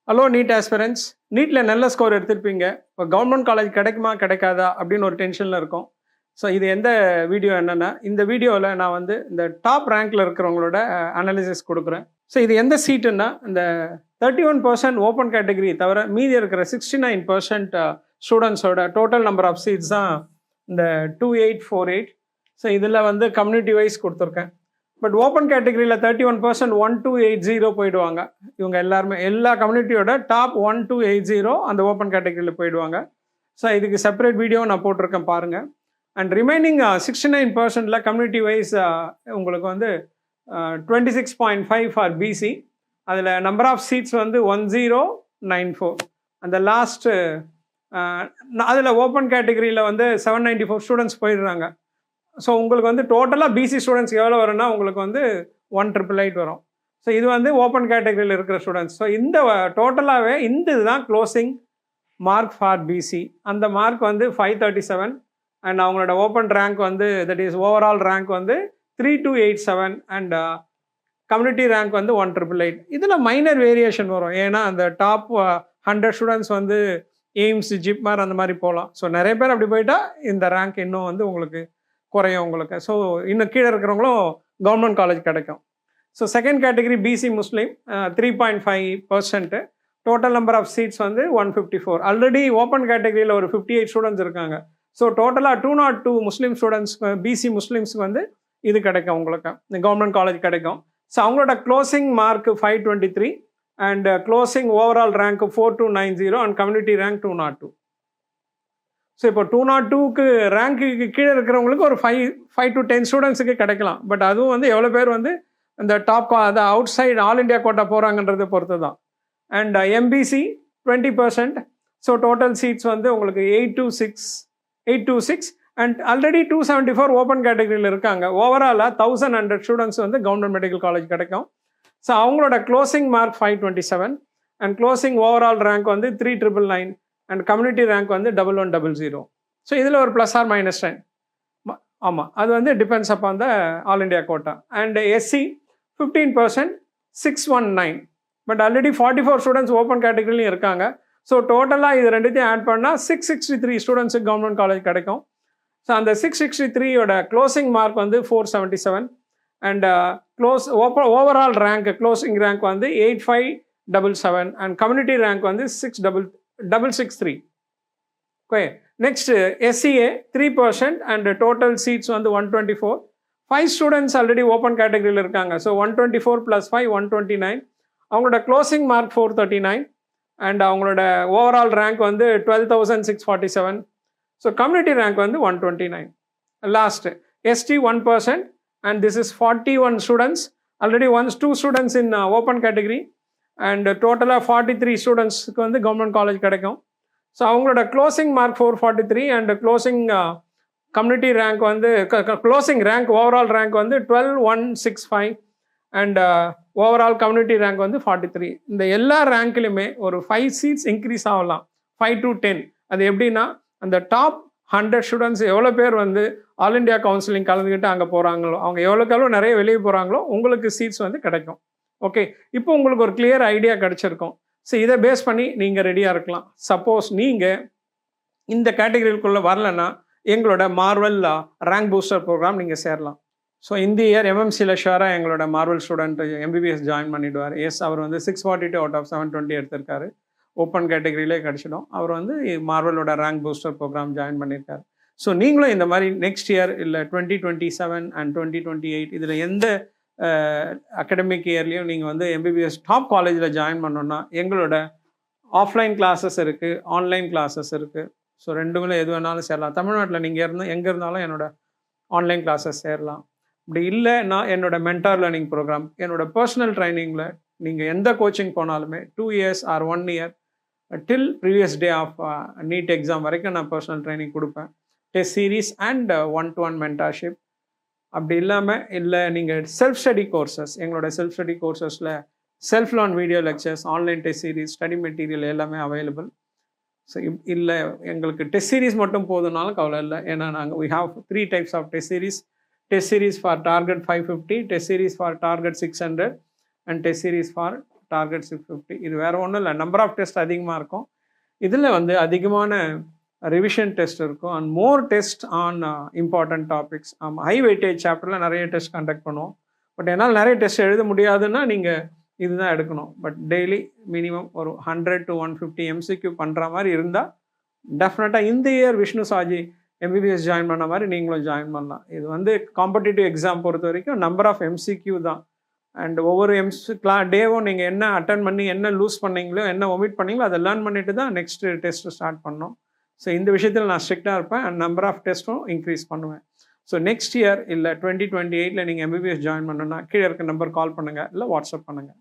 Hello NEET aspirants, நீட்டில் நல்ல score எடுத்திருப்பீங்க. இப்போ கவர்மெண்ட் காலேஜ் கிடைக்குமா கிடைக்காதா அப்படின்னு ஒரு டென்ஷனில் இருக்கும். ஸோ இது எந்த வீடியோ என்னென்னா, இந்த வீடியோவில் நான் வந்து இந்த டாப் ரேங்க்கில் இருக்கிறவங்களோட அனாலிசிஸ் கொடுக்குறேன். ஸோ இது எந்த சீட்டுன்னா, இந்த 31% ஓப்பன் கேட்டகரி தவிர மீதி இருக்கிற 69% ஸ்டூடெண்ட்ஸோட டோட்டல் நம்பர் ஆஃப் சீட்ஸ் தான் இந்த 2848. ஸோ இதில் வந்து கம்யூனிட்டி வைஸ் கொடுத்துருக்கேன். பட் ஓப்பன் கேட்டகரியில் 31% 1280 போயிடுவாங்க. இவங்க எல்லாருமே எல்லா கம்யூனிட்டியோட டாப் 1280 அந்த ஓப்பன் கேட்டகரியில் போயிடுவாங்க. ஸோ இதுக்கு செப்பரேட் வீடியோ நான் போட்டிருக்கேன் பாருங்கள். அண்ட் ரிமைனிங் 69%ல் கம்யூனிட்டி வைஸ் உங்களுக்கு வந்து 26.5 ஃபார் பிசி. அதில் நம்பர் ஆஃப் சீட்ஸ் வந்து 1094. அந்த லாஸ்ட்டு அதில் ஓப்பன் கேட்டகரியில் வந்து 794 ஸ்டூடெண்ட்ஸ் போயிடுறாங்க. ஸோ உங்களுக்கு வந்து டோட்டலாக பிசி ஸ்டூடெண்ட்ஸ் எவ்வளோ வரும்னா உங்களுக்கு வந்து 1888 வரும். ஸோ இது வந்து ஓப்பன் கேட்டகரியில் இருக்கிற ஸ்டூடெண்ட்ஸ். ஸோ இந்த டோட்டலாகவே இந்த இதுதான் க்ளோசிங் மார்க் ஃபார் பிசி. அந்த மார்க் வந்து 537. அண்ட் அவங்களோட ஓப்பன் ரேங்க் வந்து தட் இஸ் ஓவரால் ரேங்க் வந்து 3287. அண்ட் கம்யூனிட்டி ரேங்க் வந்து 1888. இதில் மைனர் வேரியேஷன் வரும். ஏன்னா அந்த டாப் 100 ஸ்டூடெண்ட்ஸ் வந்து எய்ம்ஸ், ஜிப்மார் அந்த மாதிரி போகலாம். ஸோ நிறைய பேர் அப்படி போயிட்டால் இந்த ரேங்க் இன்னும் வந்து உங்களுக்கு குறையும் உங்களுக்கு. ஸோ இன்னும் கீழே இருக்கிறவங்களும் கவர்மெண்ட் காலேஜ் கிடைக்கும். So second category BC Muslim 3.5%. Total number of seats வந்து 154. ஆல்ரெடி ஓப்பன் கேட்டகரியில் ஒரு 58 ஸ்டூடெண்ட்ஸ் இருக்காங்க. ஸோ டோட்டலாக 202 முஸ்லீம் ஸ்டூடெண்ட்ஸ் பிசி முஸ்லீம்ஸுக்கு வந்து இது கிடைக்கும் உங்களுக்கு, இந்த கவர்மெண்ட் காலேஜ் கிடைக்கும். ஸோ அவங்களோட closing mark 523 and closing overall rank 4290 and community rank 202. So இப்போ 202க்கு ரேங்க்கு கீழே இருக்கிறவங்களுக்கு ஒரு 5 to 10 ஸ்டூடெண்ட்ஸுக்கு கிடைக்கலாம். பட் அதுவும் வந்து எவ்வளோ பேர் வந்து இந்த டாப் அது outside all India quota போகிறாங்கன்றதை பொறுத்து தான். And MBC 20%. So total seats வந்து உங்களுக்கு 826 அண்ட் ஆல்ரெடி 274 ஓப்பன் கேட்டகரியில் இருக்காங்க. ஓவராலாக 1100 ஸ்டூடெண்ட்ஸ் வந்து கவர்மெண்ட் மெடிக்கல் காலேஜ் கிடைக்கும். ஸோ அவங்களோட closing mark 527 and closing overall rank வந்து 3999 அண்ட் கம்யூனிட்டி ரேங்க் வந்து 1100. ஸோ இதில் ஒரு ப்ளஸ் ஆர் மைனஸ் 10. ஆமாம், அது வந்து depends upon the all India quota. And SC 15% 619. But already 44 students open கேட்டகரிலையும் இருக்காங்க. ஸோ டோட்டலாக இது ரெண்டுத்தையும் ஆட் பண்ணால் 663 ஸ்டூடெண்ட்ஸுக்கு கவர்மெண்ட் காலேஜ் கிடைக்கும். ஸோ அந்த 663யோட க்ளோசிங் மார்க் வந்து 477 and overall rank closing rank வந்து 8577 அண்ட் கம்யூனிட்டி ரேங்க் வந்து 663. Okay, next SCA 3% and total seats வந்து 124. 5 ஸ்டூடெண்ட்ஸ் ஆல்ரெடி ஓப்பன் கேட்டகரியில் இருக்காங்க. ஸோ 124 + 5 129. அவங்களோட க்ளோசிங் மார்க் 439 அண்ட் அவங்களோட ஓவரால் ரேங்க் வந்து 12,647. ஸோ கம்யூனிட்டி ரேங்க் வந்து 129. Last ST 1% and this is 41 students. Already 2 students in open category and டோட்டலாக 43 ஸ்டூடெண்ட்ஸ்க்கு வந்து கவர்மெண்ட் காலேஜ் கிடைக்கும். ஸோ அவங்களோட closing mark 443 and closing community rank வந்து க்ளோசிங் ரேங்க் ஓவரால் ரேங்க் வந்து 12165 அண்ட் ஓவரால் கம்யூனிட்டி ரேங்க் வந்து 43. இந்த எல்லா ரேங்க்லையுமே ஒரு 5 சீட்ஸ் இன்க்ரீஸ் ஆகலாம், 5 to 10. அது எப்படின்னா அந்த டாப் 100 ஸ்டூடெண்ட்ஸ் எவ்வளோ பேர் வந்து ஆல் இண்டியா கவுன்சிலிங் கலந்துக்கிட்டு அங்கே போகிறாங்களோ, அவங்க எவ்வளோக்கு நிறைய வெளியே போகிறாங்களோ உங்களுக்கு சீட்ஸ் வந்து கிடைக்கும். ஓகே, இப்போ உங்களுக்கு ஒரு கிளியர் ஐடியா கிடச்சிருக்கும். ஸோ இதை பேஸ் பண்ணி நீங்கள் ரெடியாக இருக்கலாம். சப்போஸ் நீங்கள் இந்த கேட்டகரிக்குள்ளே வரலன்னா எங்களோட மார்வல் ரேங்க் பூஸ்டர் ப்ரோக்ராம் நீங்கள் சேரலாம். ஸோ இந்த இயர் எம்எம்சியில் ஷுவராக எங்களோட மார்வல் ஸ்டூடெண்ட் எம்பிபிஎஸ் ஜாயின் பண்ணிவிடுவார். எஸ், அவர் வந்து 642 out of 720 எடுத்திருக்காரு. ஓப்பன் கேட்டகரியிலே கிடச்சிடும். அவர் வந்து மார்வலோட ரேங்க் பூஸ்டர் ப்ரோக்ராம் ஜாயின் பண்ணியிருக்காரு. ஸோ நீங்களும் இந்த மாதிரி நெக்ஸ்ட் இயர் இல்லை 2027 அண்ட் 2028 இதில் எந்த அகடமிக் இயர்லேயும் நீங்கள் வந்து எம்பிபிஎஸ் டாப் காலேஜில் ஜாயின் பண்ணோன்னா எங்களோட ஆஃப்லைன் கிளாஸஸ் இருக்குது, ஆன்லைன் கிளாஸஸ் இருக்குது. ஸோ ரெண்டுமே எது வேணாலும் சேரலாம். தமிழ்நாட்டில் நீங்கள் எங்கே இருந்தாலும் என்னோட ஆன்லைன் கிளாஸஸ் சேரலாம். அப்படி இல்லைன்னா என்னோட மென்டார் லேர்னிங் ப்ரோக்ராம், என்னோட பர்சனல் ட்ரைனிங்கில் நீங்கள் எந்த கோச்சிங் போனாலுமே 2 years or 1 year till previous day of NEET exam வரைக்கும் நான் பர்சனல் ட்ரைனிங் கொடுப்பேன். Test series and 1-to-1 mentorship. அப்படி இல்லாமல் இல்லை நீங்கள் செல்ஃப் ஸ்டடி கோர்சஸ், எங்களோட செல்ஃப் ஸ்டடி கோர்சஸில் self learn video lectures, online test series, study material எல்லாமே அவைலபிள். ஸோ இல்லை எங்களுக்கு டெஸ்ட் சீரீஸ் மட்டும் போதுனாலும் கவலை இல்லை. ஏன்னா நாங்கள் we have 3 types of test series. Test series for target 550, test series for target 600 and test series for target 650. இது வேறு ஒன்றும் இல்லை, நம்பர் ஆஃப் டெஸ்ட் அதிகமாக இருக்கும். இதில் வந்து அதிகமான ரிவிஷன் டெஸ்ட் இருக்கும் and more test on important topics. ஆமாம், ஹை வெயிட்டேஜ் சாப்டரில் நிறைய டெஸ்ட் கண்டக்ட் பண்ணுவோம். பட் என்னால் நிறைய டெஸ்ட் எழுத முடியாதுன்னா நீங்கள் இதுதான் எடுக்கணும். பட் டெய்லி மினிமம் ஒரு 100 to 150 எம்சிக்யூ பண்ணுற மாதிரி இருந்தால் டெஃபினட்டாக இந்த year Vishnu Saji MBBS join பண்ண மாதிரி நீங்களும் ஜாயின் பண்ணலாம். இது வந்து காம்படிட்டிவ் எக்ஸாம் பொறுத்த வரைக்கும் நம்பர் ஆஃப் எம்சிக்யூ தான். அண்ட் ஒவ்வொரு டேவும் நீங்கள் என்ன அட்டன் பண்ணி என்ன லூஸ் பண்ணீங்களோ என்ன ஒமிட் பண்ணீங்களோ அதை லேர்ன் பண்ணிட்டு தான் நெக்ஸ்ட் டெஸ்ட்டு ஸ்டார்ட் பண்ணோம். ஸோ இந்த விஷயத்தில் நான் ஸ்ட்ரிக்டாக இருப்பேன் அண்ட் நம்பர் ஆஃப் டெஸ்ட்டும் இன்க்ரீஸ் பண்ணுவேன். ஸோ நெக்ஸ்ட் இயர் இல்லை 2028 நீங்கள் எம்பிபிஎஸ் ஜாயின் பண்ணணும்னா கீழே இருக்க நம்பர் கால் பண்ணுங்கள், இல்லை வாட்ஸ்அப் பண்ணுங்கள்.